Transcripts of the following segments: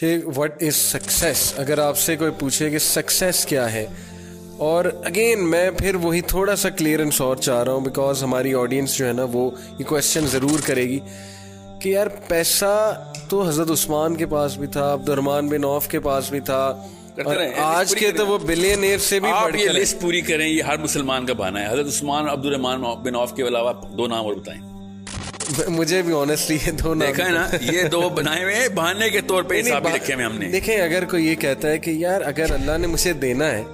Sheikh, what is success? अगर आपसे कोई पूछे कि सक्सेस क्या है, और अगेन मैं फिर वही थोड़ा सा क्लियरेंस और चाह रहा हूँ, बिकॉज हमारी ऑडियंस जो है ना वो ये क्वेश्चन ज़रूर करेगी कि यार पैसा तो हज़रत उस्मान के पास भी था, अब्दुर्रहमान बिन औफ के पास भी था, और आज के तो वो बिलियनियर से भी आप ये लिस्ट पूरी करें, ये हर मुसलमान का बहाना है। हज़रत उस्मान, अब्दुर्रहमान बिन औफ के अलावा 2 नाम और बताएं। मुझे भी ऑनेस्टली ये 2 नाम देखा है ना, ये 2 बनाए हुए बहाने के तौर पे हिसाब भी रखे हुए हमने। देखें, अगर कोई ये कहता है कि यार अगर अल्लाह ने मुझे देना है,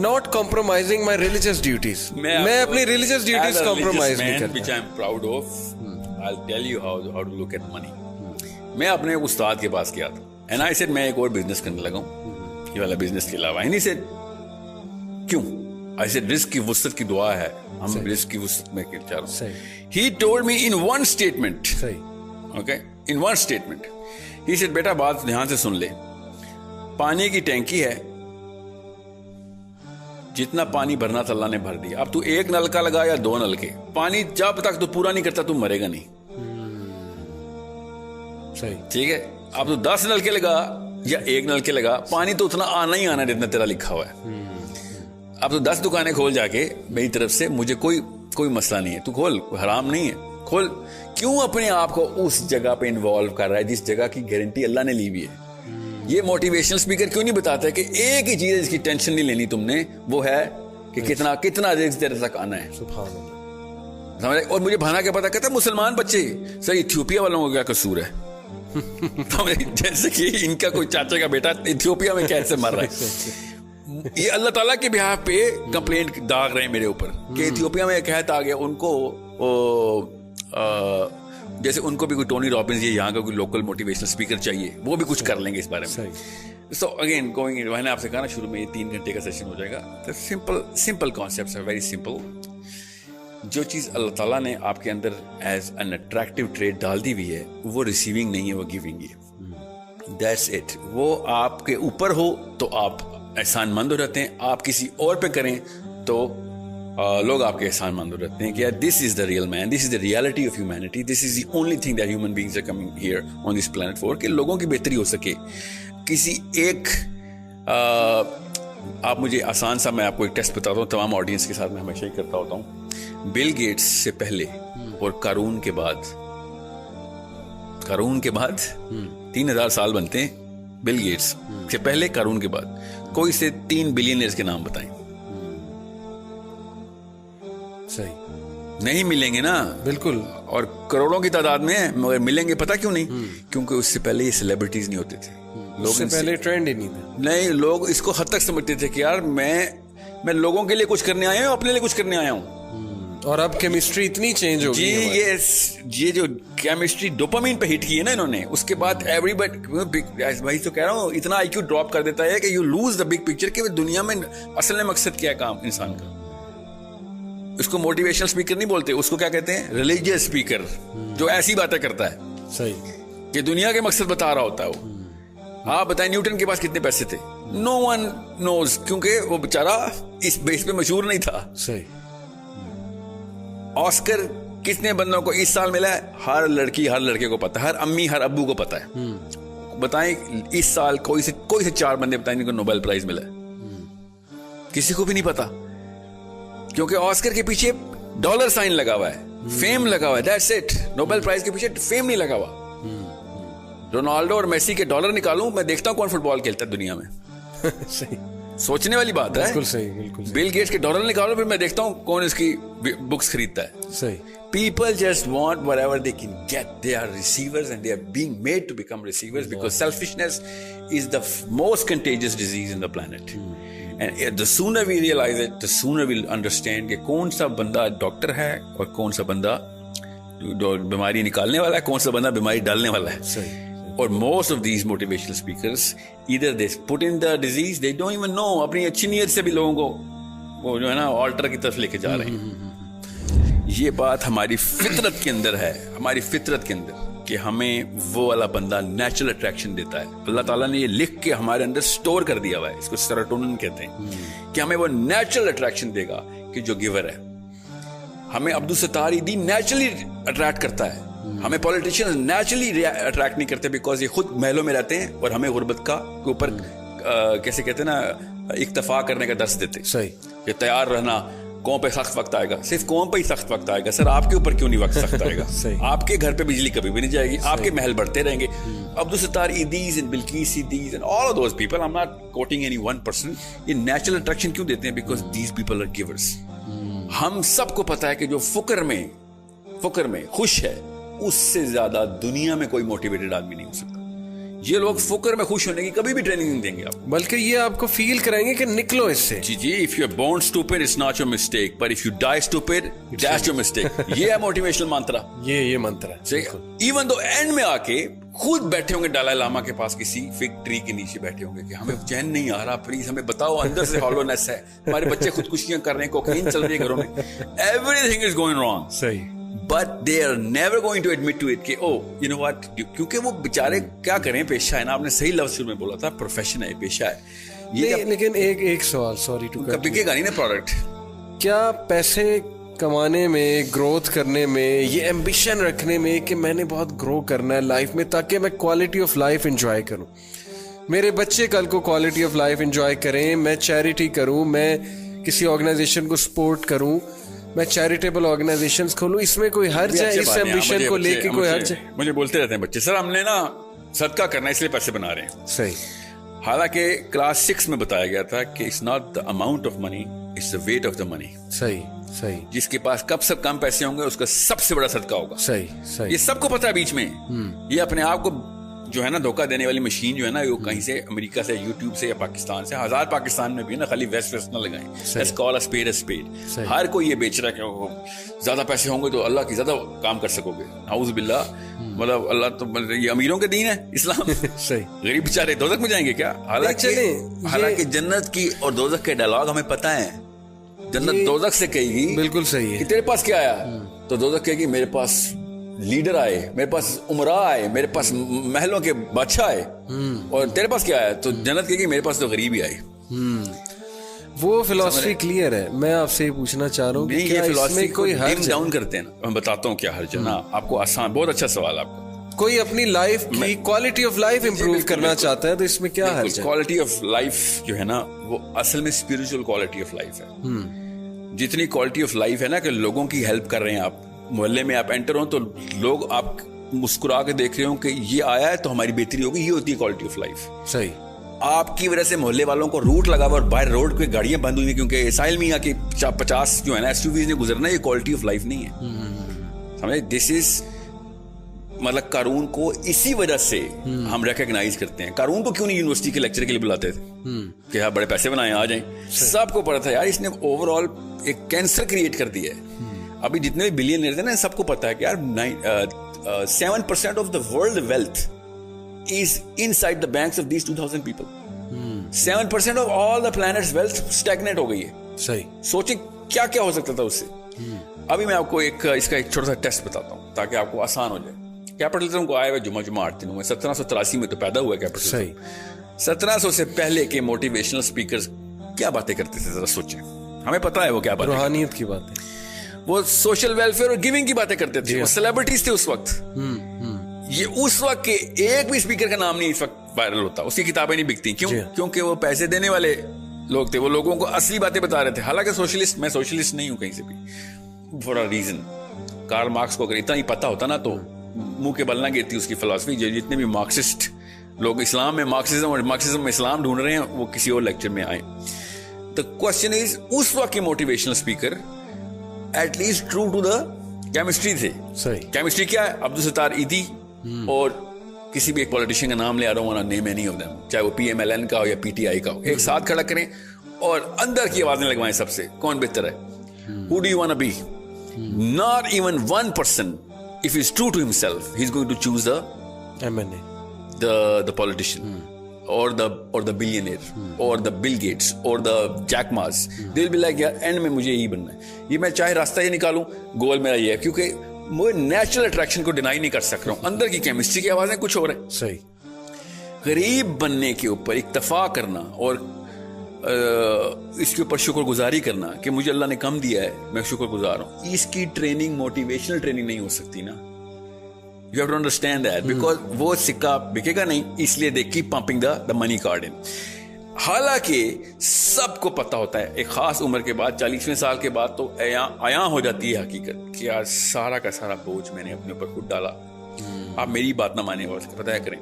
not compromising my religious duties, मैं अपनी रिलीजियस ड्यूटीज कॉम्प्रोमाइज नहीं करता, which I am proud of. I will tell you how to look at money. मैं अपने उस्ताद के पास गया था एंड आई सेड मैं एक और बिजनेस करने लगा हूं, ये वाला बिजनेस के अलावा। ही सेड क्यों? आई सेड रिस्क की वुसअत की दुआ है, हम रिस्क की वुसअत में चाह रहे हैं। He told me in one statement, okay, in one statement, he said बेटा बात ध्यान से सुन ले, पानी की टैंकी है, जितना पानी भरना था अल्लाह ने भर दिया। अब तू 1 नलका लगा या 2 नलके, पानी जब तक तू पूरा नहीं करता तू मरेगा नहीं। सही, ठीक है। अब तू 10 नलके लगा या 1 नलके लगा, पानी तो उतना आना ही आना जितना तेरा लिखा हुआ है। अब तू 10 दुकानें खोल जाके मेरी तरफ से, मुझे कोई मसला नहीं है, तू खोल, हराम नहीं है, खोल। क्यों अपने आप को उस जगह पे इन्वॉल्व कर रहा है जिस जगह की गारंटी अल्लाह ने ली हुई है? ये मोटिवेशनल स्पीकर क्यों नहीं बताता कि एक ही चीज जिसकी टेंशन नहीं लेनी तुमने, वो है कि कितना रिस्क तेरे तक आना है। सुभान अल्लाह। और मुझे भाना क्या पता, कहता है मुसलमान बच्चे, सर इथियोपिया वालों को क्या कसूर है? जैसे कि इनका कोई चाचा का बेटा इथियोपिया में कैसे मर रहा है। ये अल्लाह ताला के बिहाफ पे कंप्लेंट दाग रहे हैं मेरे ऊपर कि इथियोपिया में कहत आ गया उनको, जैसे उनको भी कोई टोनी रॉबिन्स, ये यहाँ का कोई लोकल मोटिवेशनल स्पीकर चाहिए, वो भी कुछ कर लेंगे इस बारे में। सो अगेन गोइंग, मैंने आपसे कहा ना शुरू में, ये 3 घंटे का सेशन हो जाएगा। Simple concepts are very simple. जो चीज़ अल्लाह ताला ने आपके अंदर एज एन अट्रैक्टिव ट्रेड डाल दी हुई है, वो रिसीविंग नहीं है, वो गिविंग है। That's it. वो आपके ऊपर हो तो आप एहसानमंद हो जाते हैं, आप किसी और पे करें तो लोग आपके एहसानमंद हो जाते हैं कि यार this is the real man, this is the reality of humanity, this is the only thing that human beings are coming here on this planet for, कि लोगों की बेहतरी हो सके। किसी एक आप मुझे आसान सा, मैं आपको एक टेस्ट बताता हूँ, तमाम ऑडियंस के साथ मैं हमेशा ही करता होता हूँ। बिल गेट्स से पहले और कारून के बाद 3000 साल बनते हैं। बिल गेट्स से पहले, कारून के बाद कोई से 3 बिलियनर्स के नाम बताएं। सही नहीं मिलेंगे ना, बिल्कुल, और करोड़ों की तादाद में है, मगर मिलेंगे पता क्यों नहीं? क्योंकि उससे पहले ये सेलिब्रिटीज नहीं होते थे, लोग उससे पहले ट्रेंड ही नहीं था। नहीं, लोग इसको हद तक समझते थे कि यार मैं लोगों के लिए कुछ करने आया हूं, अपने लिए कुछ करने आया हूं। और अब केमिस्ट्री इतनी चेंज हो गई है। ये जो केमिस्ट्री डोपामाइन पे हिट की है ना इन्होंने, उसके बाद एवरीबॉडी, भाई तो कह रहा हूँ, इतना आईक्यू ड्रॉप कर देता है कि you lose the big picture कि दुनिया में असल में मकसद क्या है काम इंसान का। उसको मोटिवेशनल स्पीकर नहीं बोलते, उसको क्या कहते हैं? रिलीजियस स्पीकर, जो ऐसी बातें करता है सही कि दुनिया के मकसद बता रहा होता है वो। आप बताएं न्यूटन के पास कितने पैसे थे? नो वन नोज, क्योंकि वो बेचारा इस बेस पे मशहूर नहीं था। सही। ऑस्कर कितने बंदों को इस साल मिला है? हर लड़की हर लड़के को पता है, हर अम्मी हर अब्बू को पता है। बताएं इस साल कोई से 4 बंदे बताएं जिनको नोबेल प्राइज मिला है? किसी को भी नहीं पता, क्योंकि ऑस्कर के पीछे डॉलर साइन लगा हुआ है, फेम लगा हुआ है, दैट्स इट। नोबेल प्राइज के पीछे फेम नहीं लगा हुआ। रोनाल्डो और मेसी के डॉलर निकालूं, मैं देखता हूं कौन फुटबॉल खेलता है दुनिया में। सही, सोचने वाली बात है। बिल्कुल सही, बिल्कुल सही। बिल गेट्स के डॉलर निकालो, फिर मैं देखता हूं कौन इसकी बुक्स खरीदता है। सही। People just want whatever they can get. They are receivers and they are being made to become receivers because selfishness is the most contagious disease in the planet. And the sooner we realize it, the sooner we'll understand कि कौन सा बंदा doctor है और कौन सा बंदा बीमारी निकालने वाला है, कौन सा बंदा बीमारी डालने वाला है। सही। और most of these motivational speakers either they put in the disease, they don't even know, अपनी अच्छी नीयत से भी लोगों को वो जो है ना ऑल्टर की तरफ लेके जा रहे हैं। ये बात हमारी फितरत के अंदर है, हमारी फितरत के अंदर, कि हमें वो वाला बंदा नेचुरल अट्रैक्शन देता है। अल्लाह ताला ने ये लिख के हमारे अंदर स्टोर कर दिया हुआ है, इसको सेरोटोनिन कहते हैं, कि हमें वो नेचुरल अट्रैक्शन देगा कि जो गिवर है। हमें अब्दुल सत्तार ईदी नेचुरली अट्रैक्ट करता है, हमें पॉलिटिशियंस नेचुरली अट्रैक्ट नहीं करते बिकॉज ये खुद महलों में रहते हैं और हमें गुर्बत का के ऊपर कैसे कहते हैं ना, इक्तफा करने का दर्स देते। सही। कि तैयार रहना, कौम पे सख्त वक्त आएगा। सिर्फ कौम पे ही सख्त वक्त आएगा सर, आपके ऊपर क्यों नहीं वक्त सख्त आएगा? आपके घर पे बिजली कभी भी नहीं जाएगी, आपके महल बढ़ते रहेंगे। Abdul Sattar Edhis and Bilquis Edhis and all of those people, I am not quoting any one person, ये नेचुरल अट्रैक्शन क्यों देते हैं? Because these people are givers. हम सबको पता है कि जो फुकर में खुश है, उससे ज्यादा दुनिया में कोई मोटिवेटेड आदमी नहीं हो सकता। ये लोग फुकर में खुश होने की कभी भी ट्रेनिंग नहीं देंगे आपको, बल्कि ये आपको फील कराएंगे कि निकलो इससे। जी, if you are born stupid it's not your mistake, but if you die stupid that's your mistake. ये है मोटिवेशनल मंत्र। ये मंत्र है। इवन दो एंड में आके खुद बैठे होंगे दलाई लामा के पास किसी फिग ट्री के नीचे बैठे होंगे कि हमें चैन नहीं आ रहा, प्लीज हमें बताओ, अंदर से हॉलोनेस है, हमारे बच्चे खुदकुशियां कर रहे हैं, कोकीन चल रही है घरों में, एवरीथिंग इज गोइंग रॉन्ग। सही। But they are never going to admit to it कि oh you know what, क्योंकि वो बेचारे क्या करें, पेशा है ना, आपने सही लफ्ज शुरू में बोला था, प्रोफेशन है, पेशा है ये। लेकिन एक सवाल, सॉरी टू कट, बिकेगा नहीं ना प्रोडक्ट। क्या पैसे कमाने में, ग्रोथ करने में, ये एम्बिशन रखने में कि मैंने बहुत ग्रो करना है लाइफ में ताकि मैं क्वालिटी ऑफ लाइफ एंजॉय करूं, मेरे बच्चे कल को क्वालिटी ऑफ लाइफ एंजॉय करें, मैं चैरिटी करूं, मैं किसी ऑर्गेनाइजेशन को सपोर्ट करूं, मैं चैरिटेबल ऑर्गेनाइजेशंस खोलूं, इसमें कोई हर्ज है? इस एम्बिशन को लेके कोई हर्ज है? मुझे बोलते रहते हैं बच्चे, सर हमने ना सदका करना है इसलिए पैसे बना रहे हैं। सही। हालांकि क्लास 6 में बताया गया था कि it's not the amount of money, it's the weight of the money. सही। जिसके पास कब सब कम पैसे होंगे उसका सबसे बड़ा सदका होगा। सही। ये सबको पता है बीच में। ये अपने आप को जो है ना धोखा देने वाली मशीन जो है ना, वो कहीं से अमेरिका से, यूट्यूब से या पाकिस्तान से, हजार पाकिस्तान में भी ना, खाली वेस्ट ना लगाएं। Let's call a spade. हर कोई ये बेच रहा है कि ज्यादा पैसे होंगे तो अल्लाह की ज्यादा काम कर सकोगे। नाउज़ बिल्लाह, मतलब अल्लाह तो ये अमीरों के दीन है इस्लाम। सही। गरीब बेचारे दोज़ख में जाएंगे क्या? हालांकि जन्नत की और दोज़ख के डायलॉग हमें पता है। जन्नत दोज़ख से कहेगी, बिल्कुल सही है, तेरे पास क्या आया? तो दोज़ख कहेगी मेरे पास लीडर आए, मेरे पास उमरा आए, मेरे पास महलों के बादशाह आए, और तेरे पास क्या आया? तो जन्नत कहेगी मेरे पास तो गरीब ही आए। वो फिलॉसफी क्लियर है। मैं आपसे ये पूछना चाह रहा हूँ कि क्या इसमें कोई हर्ज डाउन करते हैं ना? मैं बताता हूँ क्या हर्ज है ना आपको। आसान, बहुत अच्छा सवाल आपका। कोई अपनी लाइफ की क्वालिटी ऑफ लाइफ इंप्रूव करना चाहता है तो इसमें क्या हर्ज है? क्वालिटी ऑफ लाइफ जो है ना, वो असल में स्पिरिचुअल क्वालिटी ऑफ लाइफ है। जितनी क्वालिटी ऑफ लाइफ है ना कि लोगों की हेल्प कर रहे हैं आप, मोहल्ले में आप एंटर हो तो लोग आप मुस्कुरा के देख रहे हो कि ये आया है तो हमारी बेहतरी होगी, ये होती है क्वालिटी ऑफ लाइफ। सही। आपकी वजह से मोहल्ले वालों को रूट लगा हुआ और बाहर रोड पे गाड़ियां बंद हुई क्योंकि साहिल मियां की 50 जो है ना एसयूवीज ने गुजरना, ये क्वालिटी ऑफ लाइफ नहीं है। समझे? दिस इज मतलब कारून को इसी वजह से हम रिकॉग्नाइज करते हैं। कारून को क्यों नहीं यूनिवर्सिटी के लेक्चर के लिए बुलाते थे कि हाँ बड़े पैसे बनाए आ जाएं? सबको पता था यार इसने ओवरऑल एक कैंसर क्रिएट कर दिया है। अभी जितने भी बिलियनियर थे ना, सबको पता है कि यार 7% of the world wealth is inside the banks of these 2000 people. 7% of all the planet's wealth stagnate हो गई है। सही। सोचे क्या क्या हो सकता था उससे। अभी मैं आपको इसका एक छोटा सा टेस्ट बताता हूँ ताकि आपको आसान हो जाए। कैपिटलिज्म को आए हुए जुमा 8 दिनों में 1783 में तो पैदा हुआ कैपिटलिज्म। सही। 1700 से पहले के मोटिवेशनल स्पीकर्स क्या बातें करते थे, जरा सोचें। हमें पता है वो क्या बात, रूहानियत की बात है। वो सोशल वेलफेयर और गिविंग की बातें करते थे। वो सेलिब्रिटीज थे उस वक्त। ये उस वक्त के एक भी स्पीकर का नाम नहीं इस वक्त वायरल होता, उसकी किताबें नहीं बिकती। क्यों? क्योंकि वो पैसे देने वाले लोग थे, वो लोगों को असली बातें बता रहे थे। हालांकि सोशलिस्ट, मैं सोशलिस्ट नहीं हूं कहीं से भी, for a reason. Karl Marx को अगर इतना ही पता होता ना तो मुंह के बल ना गिरती उसकी फिलॉसफी। जितने भी मार्क्सिस्ट लोग इस्लाम में मार्क्सिज्म और मार्क्सिज्म में इस्लाम ढूंढ रहे हैं, वो किसी और लेक्चर में आए। द क्वेश्चन इज, उस वक्त के motivational speaker at least true to the chemistry थे। सही। केमिस्ट्री क्या है? अब्दुल सत्तार ईदी और किसी भी एक पॉलिटिशियन का नाम ले आ रहा हूं, नेम एनी ऑफ देम, चाहे वो PMLN का हो या PTI का हो, एक साथ खड़ा करें और अंदर की आवाजें लगवाएं सबसे, कौन बेहतर है? Who do you want to be? Not even one person, if he's true to himself, he's going to choose the MNA, the politician. Or the billionaire, or the Bill Gates, or the Jack Ma's. They'll be like यार and में मुझे यही बनना है, ये मैं चाहे रास्ता ये निकालूं, गोल मेरा ये है, क्योंकि मैं नेचुरल अट्रैक्शन को डिनाई नहीं कर सक रहा हूं। अंदर की केमिस्ट्री की आवाजें कुछ और है। सही। गरीब बनने के ऊपर इक्तफा करना और इसके ऊपर शुक्रगुजारी करना कि मुझे अल्लाह ने कम दिया है, मैं शुक्रगुजार हूं, इसकी ट्रेनिंग मोटिवेशनल ट्रेनिंग नहीं हो सकती ना। You have to understand that because वो सिक्का बिकेगा नहीं, इसलिए they keep pumping the money card in. हालांकि सबको पता होता है एक खास उम्र के बाद, 40वें साल के बाद तो आया हो जाती है हकीकत कि यार सारा का सारा बोझ मैंने अपने ऊपर खुद डाला. आप मेरी बात ना माने और पता है करें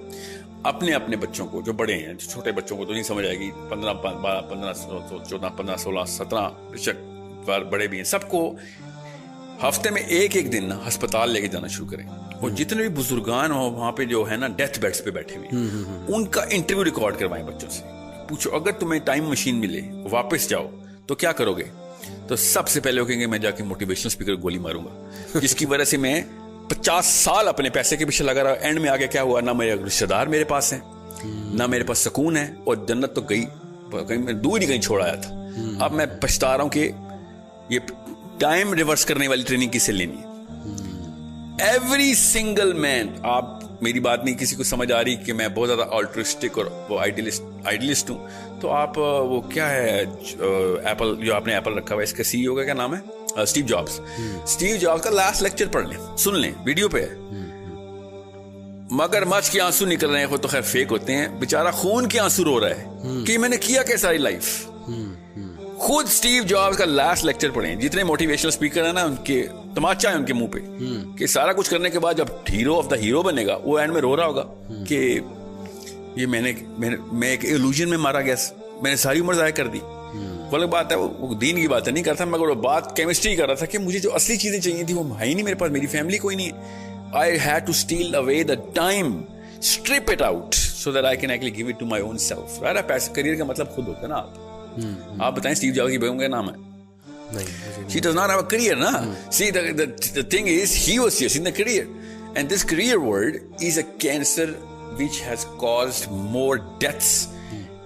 अपने अपने बच्चों को, जो बड़े हैं, छोटे बच्चों को तो नहीं समझ आएगी, 15, 14, 15, 16, 17 बेशक बड़े भी हैं, सबको हफ्ते में एक दिन ना अस्पताल लेके जाना शुरू करें. और जितने भी बुजुर्गान हो वहां पे जो है ना डेथ बेड्स पे बैठे हुए, उनका इंटरव्यू रिकॉर्ड करवाएं बच्चों से. पूछो अगर तुम्हें टाइम मशीन मिले, वापस जाओ तो क्या करोगे? तो सबसे पहले वो कहेंगे मैं जाके मोटिवेशनल स्पीकर गोली मारूंगा, जिसकी वजह से मैं 50 साल अपने पैसे के पीछे लगा रहा. एंड में आगे क्या हुआ? ना मेरे रिश्तेदार मेरे पास हैं, ना मेरे पास सुकून है, और जन्नत तो कहीं दूर ही कहीं छोड़ आया था. अब मैं पछता रहा हूं कि ये टाइम रिवर्स करने वाली ट्रेनिंग किसे लेनी है. एवरी सिंगल मैन, आप मेरी बात नहीं किसी को समझ आ रही कि मैं बहुत ज्यादा ऑल्ट्रिस्टिक और वो आइडियलिस्ट हूं, तो आप वो क्या है एप्पल, जो आपने एप्पल रखा हुआ है, इसका सीईओ का क्या नाम है? Steve jobs. स्टीव जॉब्स का लास्ट लेक्चर पढ़ लें, सुन लें, वीडियो पे है. मगरमच्छ के आंसू निकल रहे हैं, वो तो खैर फेक होते हैं, बेचारा खून के आंसू रो रहा है कि मैंने किया क्या सारी लाइफ. खुद स्टीव जॉब्स का लास्ट लेक्चर पढ़ें. जितने मोटिवेशनल स्पीकर है ना, उनके तमाचा है उनके मुंह पे कि सारा कुछ करने के बाद जब हीरो ऑफ द हीरो बनेगा, वो एंड में रो रहा होगा कि ये मैं एक इल्यूजन में मारा गया, मैंने सारी उम्र जाया कर दी. अलग बात है, वो दीन की बात नहीं करता, मगर वो बात केमिस्ट्री कर रहा था कि मुझे जो असली चीजें चाहिए थी वो है ही नहीं मेरे पास, मेरी फैमिली कोई नहीं है. I had to steal away the time, strip it out so that I can actually give it to my own self. Right, पैसे करियर का मतलब खुद होता है ना. आप बताएं स्टीव जॉब्स की बेगम का नाम है? She does not have a career, na? See, the thing is, he was just in the career, and this career world is a cancer which has caused more deaths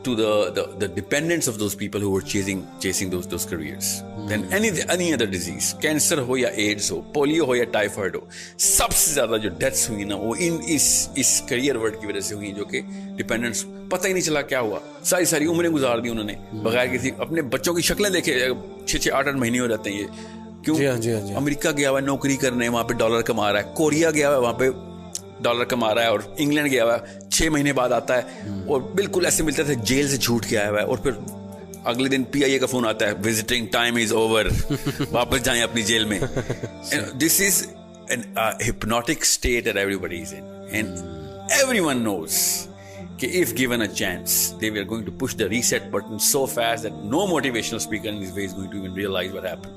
to the dependents of those people who were chasing those careers than any other disease. Cancer हो या AIDS हो, polio हो या typhoid हो, सबसे ज्यादा जो deaths हुई ना वो इस करियर वर्ड की वजह से हुई, जो कि डिपेंडेंट्स पता ही नहीं चला क्या हुआ. सारी उम्रें गुजार दी उन्होंने बगैर किसी, अपने बच्चों की शक्लें देखे 6, 8 महीने हो जाते हैं ये. क्यों? जी हाँ. अमेरिका गया हुआ है नौकरी करने, वहां पे डॉलर कमा रहा है. कोरिया गया हुआ है, वहां पे डॉलर कमा रहा है. और इंग्लैंड गया हुआ है, 6 महीने बाद आता है और बिल्कुल ऐसे मिलता था जेल से छूट के आया हुआ है, और फिर अगले दिन PIA का फोन आता है, विजिटिंग टाइम इज ओवर, वापस जाएं अपनी जेल में. This is an hypnotic state that everybody is in, and everyone knows कि if given a chance they were going to push the reset button so fast that no motivational speaker in this way is going to even realize what happened.